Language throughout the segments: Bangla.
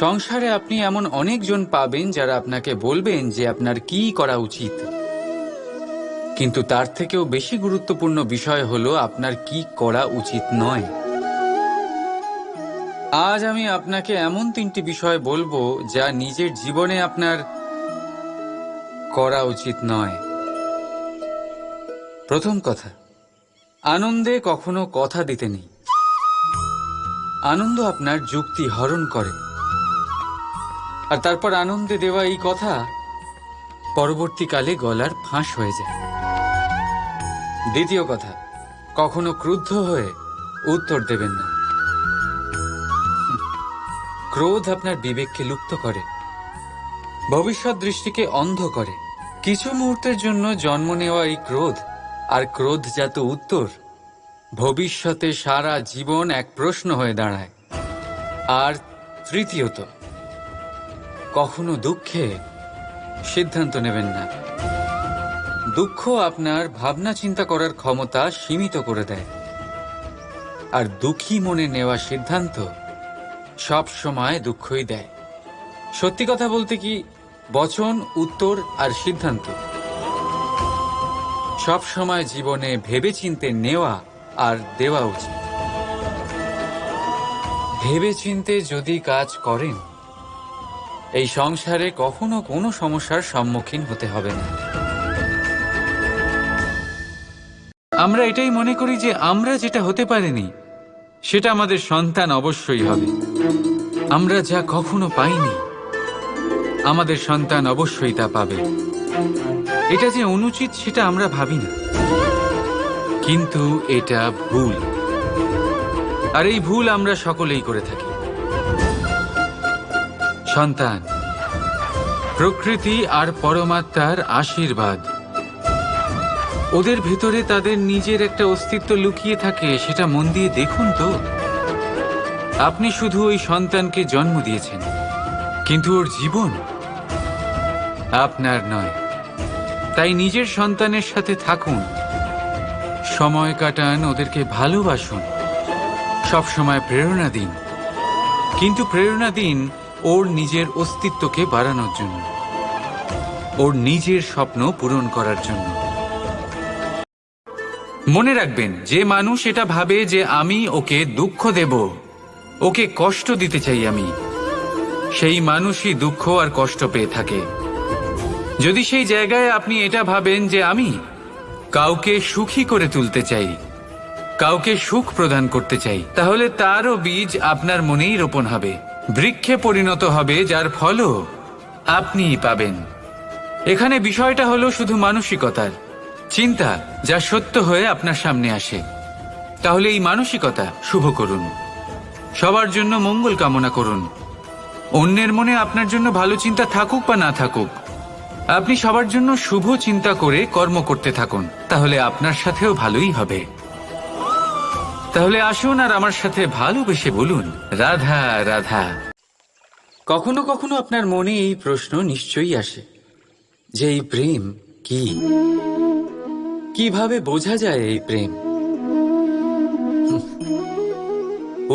সংসারে আপনি এমন অনেকজন পাবেন যারা আপনাকে বলবেন যে আপনার কি করা উচিত, কিন্তু তার থেকেও বেশি গুরুত্বপূর্ণ বিষয় হলো আপনার কি করা উচিত নয়। আজ আমি আপনাকে এমন 3টি বিষয় বলবো যা নিজের জীবনে আপনার করা উচিত নয়। প্রথম কথা, আনন্দে কখনো কথা দিতে নেই। আনন্দ আপনার যুক্তি হরণ করে, আর তারপর আনন্দে দেওয়া এই কথা পরবর্তীকালে গলার ফাঁস হয়ে যায়। দ্বিতীয় কথা, কখনো ক্রুদ্ধ হয়ে উত্তর দেবেন না। ক্রোধ আপনার বিবেককে লুপ্ত করে, ভবিষ্যৎ দৃষ্টিকে অন্ধ করে। কিছু মুহূর্তের জন্য জন্ম নেওয়া এই ক্রোধ আর ক্রোধজাত উত্তর ভবিষ্যতে সারা জীবন এক প্রশ্ন হয়ে দাঁড়ায়। আর তৃতীয়ত, কখনো দুঃখে সিদ্ধান্ত নেবেন না। দুঃখ আপনার ভাবনা চিন্তা করার ক্ষমতা সীমিত করে দেয়, আর দুঃখী মনে নেওয়া সিদ্ধান্ত সব সময় দুঃখই দেয়। সত্যি কথা বলতে কি, বচন, উত্তর আর সিদ্ধান্ত সব সময় জীবনে ভেবেচিন্তে নেওয়া আর দেওয়া উচিত। ভেবেচিন্তে যদি কাজ করেন, এই সংসারে কখনো কোনো সমস্যার সম্মুখীন হতে হবে না। আমরা এটাই মনে করি যে আমরা যেটা হতে পারিনি সেটা আমাদের সন্তান অবশ্যই হবে। আমরা যা কখনো পাইনি আমাদের সন্তান অবশ্যই তা পাবে। এটা যে অনুচিত সেটা আমরা ভাবি না, কিন্তু এটা ভুল, আর এই ভুল আমরা সকলেই করে থাকি। সন্তান প্রকৃতি আর পরমাত্মার আশীর্বাদ। ওদের ভেতরে তাদের নিজের একটা অস্তিত্ব লুকিয়ে থাকে, সেটা মন দিয়ে দেখুন তো। আপনি শুধু ওই সন্তানকে জন্ম দিয়েছেন, কিন্তু ওর জীবন আপনার নয়। তাই নিজের সন্তানের সাথে থাকুন, সময় কাটান, ওদেরকে ভালোবাসুন, সবসময় প্রেরণা দিন, কিন্তু প্রেরণা দিন ওর নিজের অস্তিত্বকে বাড়ানোর জন্য, ওর নিজের স্বপ্ন পূরণ করার জন্য। মনে রাখবেন, যে মানুষ এটা ভাবে যে আমি ওকে দুঃখ দেব, ওকে কষ্ট দিতে চাই আমি, সেই মানুষই দুঃখ আর কষ্ট পেয়ে থাকে। যদি সেই জায়গায় আপনি এটা ভাবেন যে আমি কাউকে সুখী করে তুলতে চাই, কাউকে সুখ প্রদান করতে চাই, তাহলে তারও বীজ আপনার মনেই রোপণ হবে, বৃক্ষে পরিণত হবে, যার ফলও আপনিই পাবেন। এখানে বিষয়টা হলো শুধু মানসিকতার চিন্তা, যা সত্য হয়ে আপনার সামনে আসে। তাহলে এই মানসিকতা শুভ করুন, সবার জন্য মঙ্গল কামনা করুন। অন্যের মনে আপনার জন্য ভালো চিন্তা থাকুক বা না থাকুক, আপনি সবার জন্য শুভ চিন্তা করে কর্ম করতে থাকুন, তাহলে আপনার সাথেও ভালোই হবে। তাহলে আসুন আর আমার সাথে ভালোবেসে বলুন, রাধা রাধা। কখনো কখনো আপনার মনে এই প্রশ্ন নিশ্চয়ই আসে যে এই প্রেম কি, কিভাবে বোঝা যায় এই প্রেম?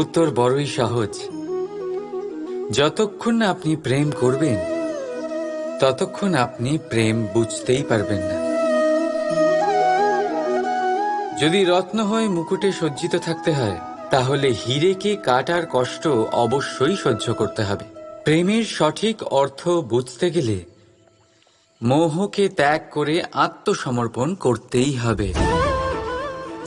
উত্তর বড়ই সহজ। যতক্ষণ না আপনি প্রেম করবেন, ততক্ষণ আপনি প্রেম বুঝতেই পারবেন না। যদি রত্ন হয়ে মুকুটে সজ্জিত থাকতে হয়, তাহলে হীরেকে কাটার কষ্ট অবশ্যই সহ্য করতে হবে। প্রেমের সঠিক অর্থ বুঝতে গেলে মোহকে ত্যাগ করে আত্মসমর্পণ করতেই হবে।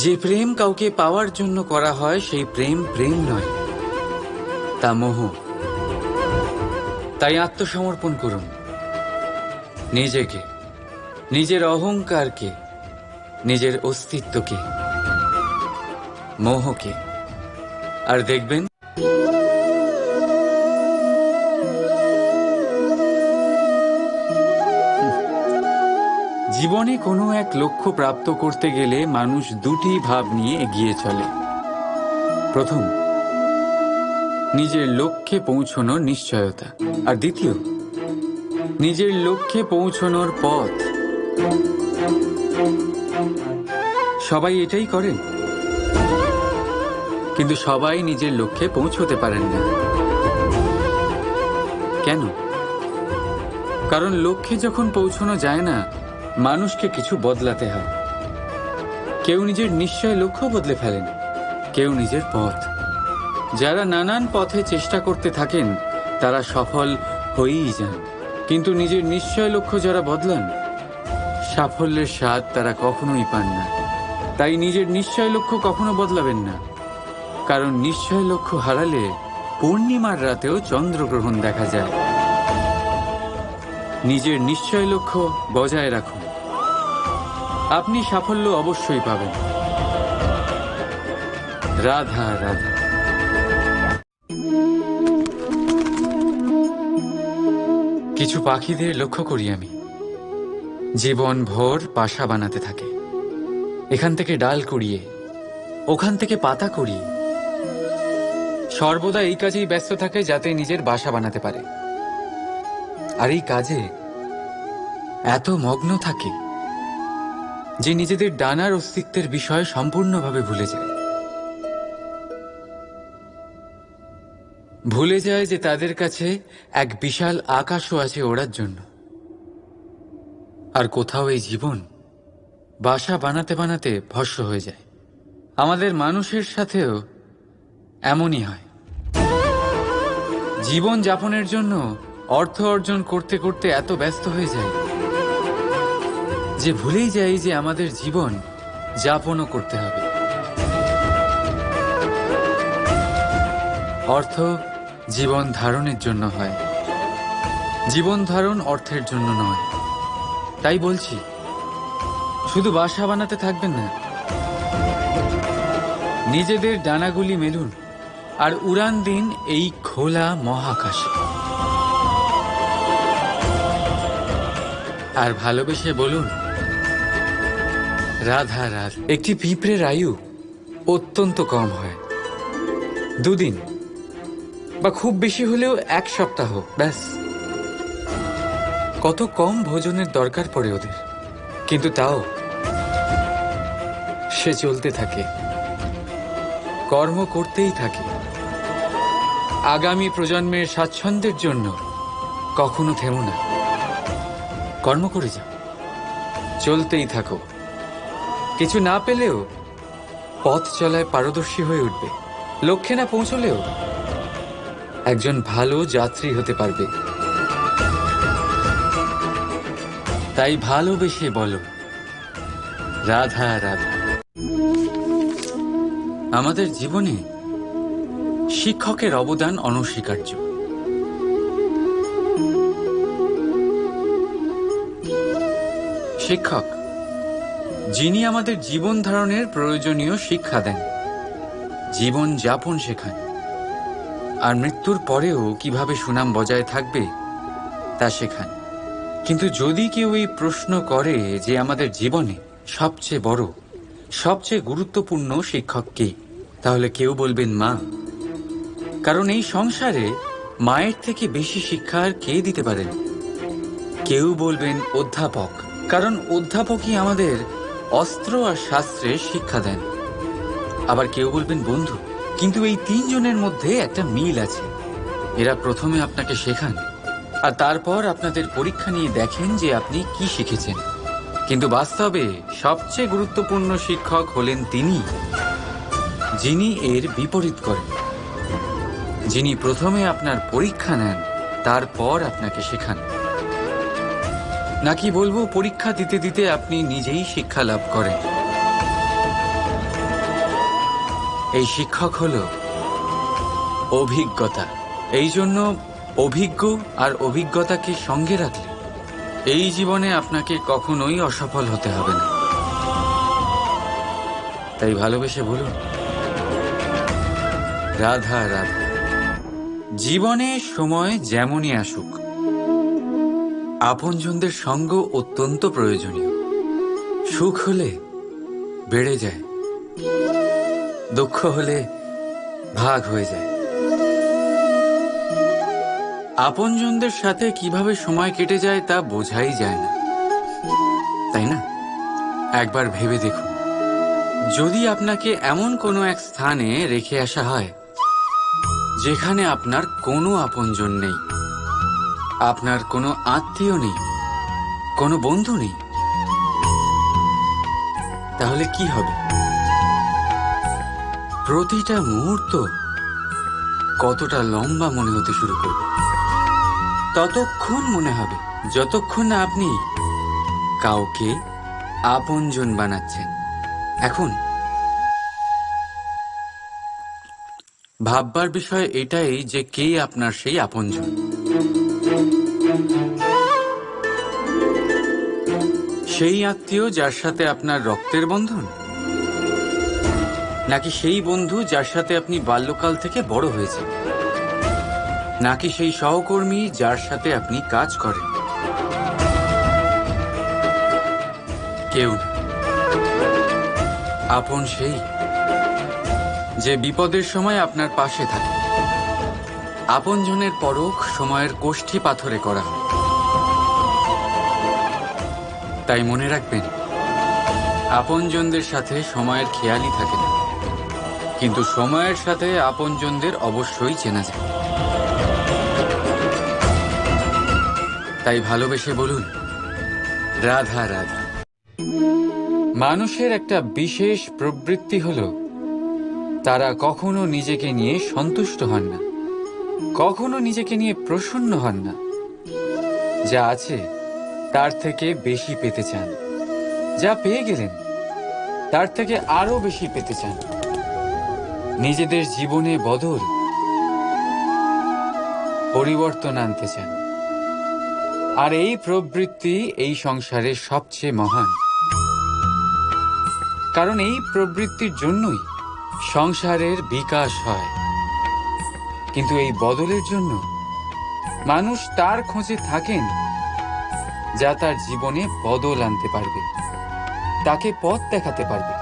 যে প্রেম কাউকে পাওয়ার জন্য করা হয়, সেই প্রেম প্রেম নয়, তা মোহ। তাই আত্মসমর্পণ করুন, নিজেকে, নিজের অহংকারকে, নিজের অস্তিত্বকে, মোহকে, আর দেখবেন জীবনে কোনো এক লক্ষ্য প্রাপ্ত করতে গেলে মানুষ দুটি ভাব নিয়ে এগিয়ে চলে। প্রথম, নিজের লক্ষ্যে পৌঁছানোর নিশ্চয়তা, আর দ্বিতীয়, নিজের লক্ষ্যে পৌঁছানোর পথ। সবাই এটাই করেন, কিন্তু সবাই নিজের লক্ষ্যে পৌঁছতে পারেন না। কেন? কারণ লক্ষ্যে যখন পৌঁছানো যায় না, মানুষকে কিছু বদলাতে হয়। কেউ নিজের নিশ্চয় লক্ষ্য বদলে ফেলেন, কেউ নিজের পথ। যারা নানান পথে চেষ্টা করতে থাকেন তারা সফল হয়েই যান, কিন্তু নিজের নিশ্চয় লক্ষ্য যারা বদলান, সাফল্যের স্বাদ তারা কখনোই পান না। তাই নিজের নিশ্চয় লক্ষ্য কখনো বদলাবেন না, কারণ নিশ্চয় লক্ষ্য হারালে পূর্ণিমার রাতেও চন্দ্রগ্রহণ দেখা যায়। নিজের নিশ্চয় লক্ষ্য বজায় রাখুন, আপনি সাফল্য অবশ্যই পাবেন। রাধা রাধা। কিছু পাখিদের লক্ষ্য করি আমি, জীবন ভোর বাসা বানাতে থাকে। এখান থেকে ডাল কুড়িয়ে, ওখান থেকে পাতা কুড়িয়ে, সর্বদা এই কাজেই ব্যস্ত থাকে যাতে নিজের বাসা বানাতে পারে। আর এই কাজে এত মগ্ন থাকে যে নিজেদের ডানার অস্তিত্বের বিষয় সম্পূর্ণভাবে ভুলে যায়। ভুলে যায় যে তাদের কাছে এক বিশাল আকাশও আছে ওড়ার জন্য। আর কোথাও এই জীবন বাসা বানাতে বানাতে ভস্ম হয়ে যায়। আমাদের মানুষের সাথেও এমনই হয়। জীবন যাপনের জন্য অর্থ অর্জন করতে করতে এত ব্যস্ত হয়ে যায় যে ভুলেই যাই যে আমাদের জীবন যাপনও করতে হবে। অর্থ জীবন ধারণের জন্য হয়, জীবন ধারণ অর্থের জন্য নয়। তাই বলছি, শুধু বাসা বানাতে থাকবেন না, নিজেদের ডানাগুলি মেলুন আর উড়ান দিন এই খোলা মহাকাশে। আর ভালোবেসে বলুন, রাধা রাধা। একটি পিঁপড়ের আয়ু অত্যন্ত কম হয়, 2 দিন বা খুব বেশি হলেও 1 সপ্তাহ, ব্যাস। কত কম ভোজনের দরকার পড়ে ওদের, কিন্তু তাও সে চলতে থাকে, কর্ম করতেই থাকে। আগামী প্রজন্মের স্বাচ্ছন্দ্যের জন্য কখনো থেমো না, কর্ম করে যাও, চলতেই থাকো। কিছু না পেলেও পথ চলায় পারদর্শী হয়ে উঠবে। লক্ষ্যে না পৌঁছলেও একজন ভালো যাত্রী হতে পারবে। তাই ভালোবেসে বলো, রাধা রাধা। আমাদের জীবনে শিক্ষকের অবদান অনস্বীকার্য। শিক্ষক যিনি আমাদের জীবন ধারণের প্রয়োজনীয় শিক্ষা দেন, জীবন যাপন শেখান, আর মৃত্যুর পরেও কিভাবে সুনাম বজায় থাকবে তা শেখান। কিন্তু যদি কেউ এই প্রশ্ন করে যে আমাদের জীবনে সবচেয়ে বড়, সবচেয়ে গুরুত্বপূর্ণ শিক্ষক কে, তাহলে কেউ বলবেন মা। কারণ এই সংসারে মায়ের থেকে বেশি শিক্ষা আর কে দিতে পারেন। কেউ বলবেন অধ্যাপক, কারণ অধ্যাপকই আমাদের অস্ত্র আর শাস্ত্রে শিক্ষা দেন। আবার কেউ বলবেন বন্ধু, কিন্তু এই 3 জনের মধ্যে একটা মিল আছে। এরা প্রথমে আপনাকে শেখান আর তারপর আপনাদের পরীক্ষা নিয়ে দেখেন যে আপনি কি শিখেছেন। কিন্তু বাস্তবে সবচেয়ে গুরুত্বপূর্ণ শিক্ষক হলেন তিনি, যিনি এর বিপরীত করেন, যিনি প্রথমে আপনার পরীক্ষা নেন, তারপর আপনাকে শেখান। নাকি বলবো, পরীক্ষা দিতে দিতে আপনি নিজেই শিক্ষা লাভ করেন। এই শিক্ষক হলো অভিজ্ঞতা। এই জন্য অভিজ্ঞ আর অভিজ্ঞতাকে সঙ্গে রাখলে এই জীবনে আপনাকে কখনোই অসফল হতে হবে না। তাই ভালোবেসে বলুন, রাধা রাধা। জীবনে সময় যেমনই আসুক, আপনজনদের সঙ্গ অত্যন্ত প্রয়োজনীয়। সুখ হলে বেড়ে যায়, দুঃখ হলে ভাগ হয়ে যায়। আপনজনদের সাথে কিভাবে সময় কেটে যায় তা বোঝাই যায় না, তাই না? একবার ভেবে দেখুন, যদি আপনাকে এমন কোনো এক স্থানে রেখে আসা হয় যেখানে আপনার কোনো আপনজন নেই, আপনার কোনো আত্মীয় নেই, কোনো বন্ধু নেই, তাহলে কি হবে? প্রতিটা মুহূর্ত কতটা লম্বা মনে হতে শুরু করবে। ততক্ষণ মনে হবে যতক্ষণ না আপনি কাউকে আপনজন বানাচ্ছেন। এখন ভাববার বিষয় এটাই যে কে আপনার সেই আপনজন। সেই আত্মীয় যার সাথে আপনার রক্তের বন্ধন, নাকি সেই বন্ধু যার সাথে আপনি বাল্যকাল থেকে বড় হয়েছেন, নাকি সেই সহকর্মী যার সাথে আপনি কাজ করেন? কেউ না। আপন সেই যে বিপদের সময় আপনার পাশে থাকে। আপনজনের পরখ সময়ের কোষ্ঠী পাথরে করা হয়। তাই মনে রাখবেন, আপনজনদের সাথে সময়ের খেয়ালই থাকে না, কিন্তু সময়ের সাথে আপনজনদের অবশ্যই চেনা যায়। তাই ভালোবেসে বলুন, রাধা রাধা। মানুষের একটা বিশেষ প্রবৃত্তি হল, তারা কখনো নিজেকে নিয়ে সন্তুষ্ট হন না, কখনো নিজেকে নিয়ে প্রসন্ন হন না। যা আছে তার থেকে বেশি পেতে চান, যা পেয়ে গেলেন তার থেকে আরো বেশি পেতে চান। নিজেদের জীবনে বদল, পরিবর্তন আনতে চান। আর এই প্রবৃত্তি এই সংসারে সবচেয়ে মহান, কারণ এই প্রবৃত্তির জন্যই সংসারের বিকাশ হয়। কিন্তু এই বদলের জন্য মানুষ তার খোঁজে থাকেন যা তার জীবনে বদল আনতে পারবে, তাকে পথ দেখাতে পারবে,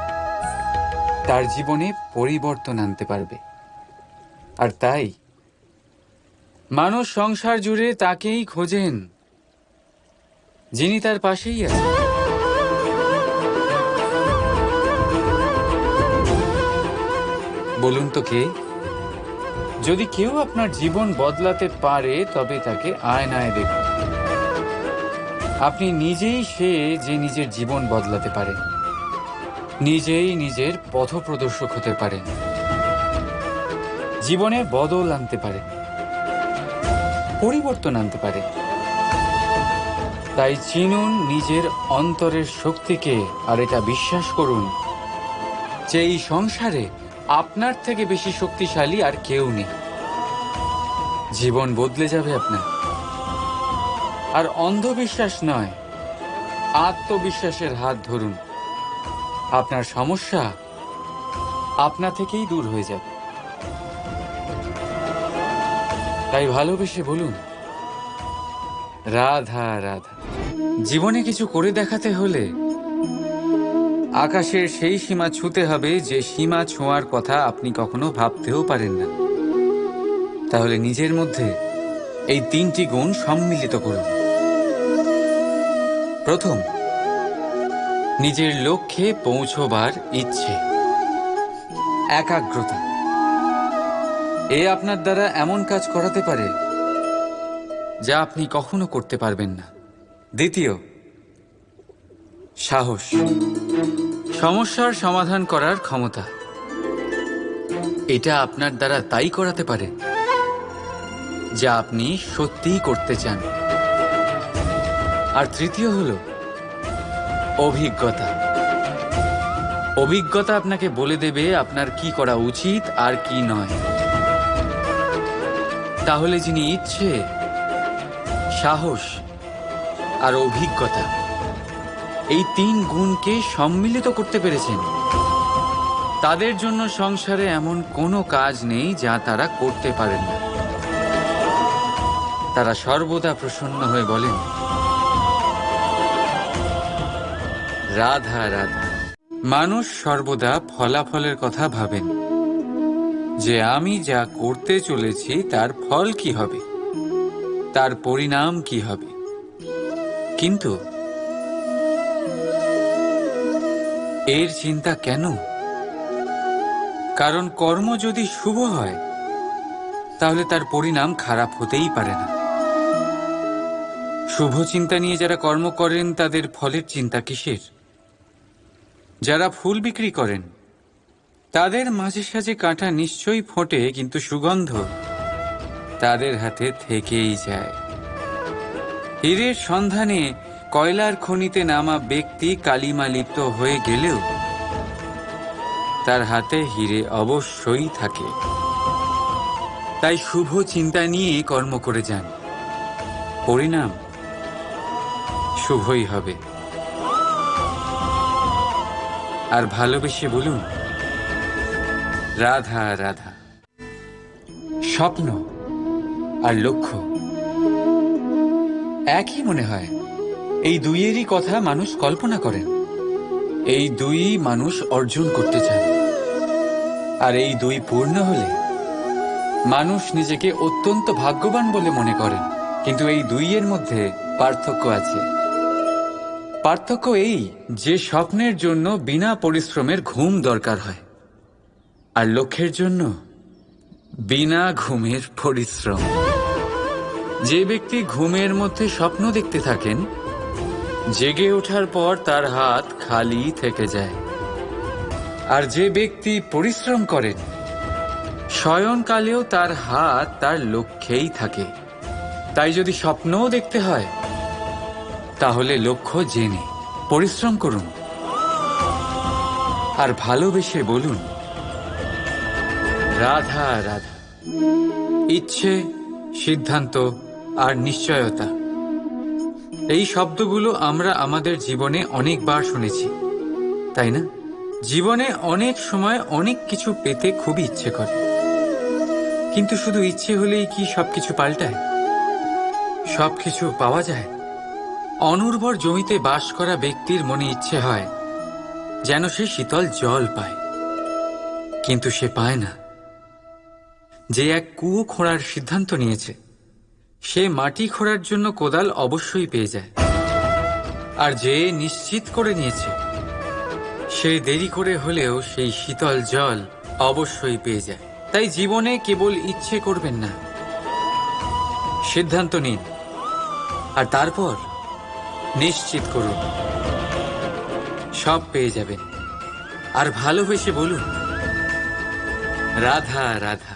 তার জীবনে পরিবর্তন আনতে পারবে। আর তাই মানুষ সংসার জুড়ে তাকেই খোঁজেন যিনি তার পাশেই আছেন। বলুন তো কে? যদি কেউ আপনার জীবন বদলাতে পারে তবে তাকে আয়নায় দেখুন। আপনি নিজেই সে যে নিজের জীবন বদলাতে পারেন, নিজেই নিজের পথপ্রদর্শক হতে পারেন, জীবনে বদল আনতে পারেন, পরিবর্তন আনতে পারেন। তাই চিনুন নিজের অন্তরের শক্তিকে, আর এটা বিশ্বাস করুন যে এই সংসারে আপনার থেকে বেশি শক্তিশালী আর কেউ নেই। জীবন বদলে যাবে আপনার। আর অন্ধবিশ্বাস নয়, আত্মবিশ্বাসের হাত ধরুন। আপনার সমস্যা আপনা থেকেই দূর হয়ে যাবে। তাই ভালোবেসে বলুন, রাধা রাধা। জীবনে কিছু করে দেখাতে হলে আকাশের সেই সীমা ছুঁতে হবে যে সীমা ছোঁয়ার কথা আপনি কখনো ভাবতেও পারেন না। তাহলে নিজের মধ্যে এই তিনটি গুণ সম্মিলিত করুন। প্রথম, নিজের লক্ষ্যে পৌঁছবার ইচ্ছে, একাগ্রতা। এ আপনার দ্বারা এমন কাজ করাতে পারে যা আপনি কখনো করতে পারবেন না। দ্বিতীয়, সাহস, সমস্যার সমাধান করার ক্ষমতা। এটা আপনার দ্বারা তাই করাতে পারে যা আপনি সত্যিই করতে চান। আর তৃতীয় হলো অভিজ্ঞতা। অভিজ্ঞতা আপনাকে বলে দেবে আপনার কি করা উচিত আর কি নয়। তাহলে যিনি ইচ্ছে, সাহস আর অভিজ্ঞতা, এই তিন গুণকে সম্মিলিত করতে পেরেছেন, তাদের জন্য সংসারে এমন কোনো কাজ নেই যা তারা করতে পারেন না। তারা সর্বদা প্রসন্ন হয়ে বলেন, রাধা রাধা। মানুষ সর্বদা ফলাফলের কথা ভাবেন, যে আমি যা করতে চলেছি তার ফল কি হবে, তার পরিণাম কি হবে। কিন্তু এর চিন্তা কেন? কারণ কর্ম যদি শুভ হয় তাহলে তার পরিণাম খারাপ হতেই পারে না। শুভ চিন্তা নিয়ে যারা কর্ম করেন তাদের ফলের চিন্তা কিসের? যারা ফুল বিক্রি করেন তাদের মাঝে সাঝে কাঁটা নিশ্চয়ই ফোটে, কিন্তু সুগন্ধ তাদের হাতে থেকেই যায়। হীরের সন্ধানে কয়লার খনিতে নামা ব্যক্তি কালিমা লিপ্ত হয়ে গেলেও তার হাতে হীরে অবশ্যই থাকে। তাই শুভ চিন্তা নিয়ে কর্ম করে যান, পরিণাম শুভই হবে। আর ভালোবেসে বলুন, রাধা রাধা। স্বপ্ন আর লক্ষ্য একই মনে হয়। এই দুইয়েরই কথা মানুষ কল্পনা করেন, এই দুই মানুষ অর্জন করতে চান। আর এই দুই পূর্ণ হলে মানুষ নিজেকে অত্যন্ত ভাগ্যবান বলে মনে করেন। কিন্তু এই দুইয়ের মধ্যে পার্থক্য আছে। পার্থক্য এই যে স্বপ্নের জন্য বিনা পরিশ্রমের ঘুম দরকার হয়, আর লক্ষ্যের জন্য বিনা ঘুমের পরিশ্রম। যে ব্যক্তি ঘুমের মধ্যে স্বপ্ন দেখতে থাকেন, জেগে ওঠার পর তার হাত খালি থেকে যায়। আর যে ব্যক্তি পরিশ্রম করেন, শয়নকালেও তার হাত তার লক্ষ্যেই থাকে। তাই যদি স্বপ্নও দেখতে হয়, তাহলে লক্ষ্য জেনে পরিশ্রম করুন আর ভালোবেসে বলুন, রাধা রাধা। ইচ্ছে, সিদ্ধান্ত আর নিশ্চয়তা, এই শব্দগুলো আমরা আমাদের জীবনে অনেকবার শুনেছি, তাই না? জীবনে অনেক সময় অনেক কিছু পেতে খুবই ইচ্ছে করে, কিন্তু শুধু ইচ্ছে হলেই কি সবকিছু পাল্টায়? সবকিছু পাওয়া যায়? অনুর্বর জমিতে বাস করা ব্যক্তির মনে ইচ্ছে হয় যেন সে শীতল জল পায়, কিন্তু সে পায় না। যে এক কুয়ো খোঁড়ার সিদ্ধান্ত নিয়েছে, সে মাটি খোঁড়ার জন্য কোদাল অবশ্যই পেয়ে যায়। আর যে নিশ্চিত করে নিয়েছে, সে দেরি করে হলেও সেই শীতল জল অবশ্যই পেয়ে যায়। তাই জীবনে কেবল ইচ্ছে করবেন না, সিদ্ধান্ত নিন আর তারপর নিশ্চিত করুন, সব পেয়ে যাবেন। আর ভালোবেসে বলুন, রাধা রাধা।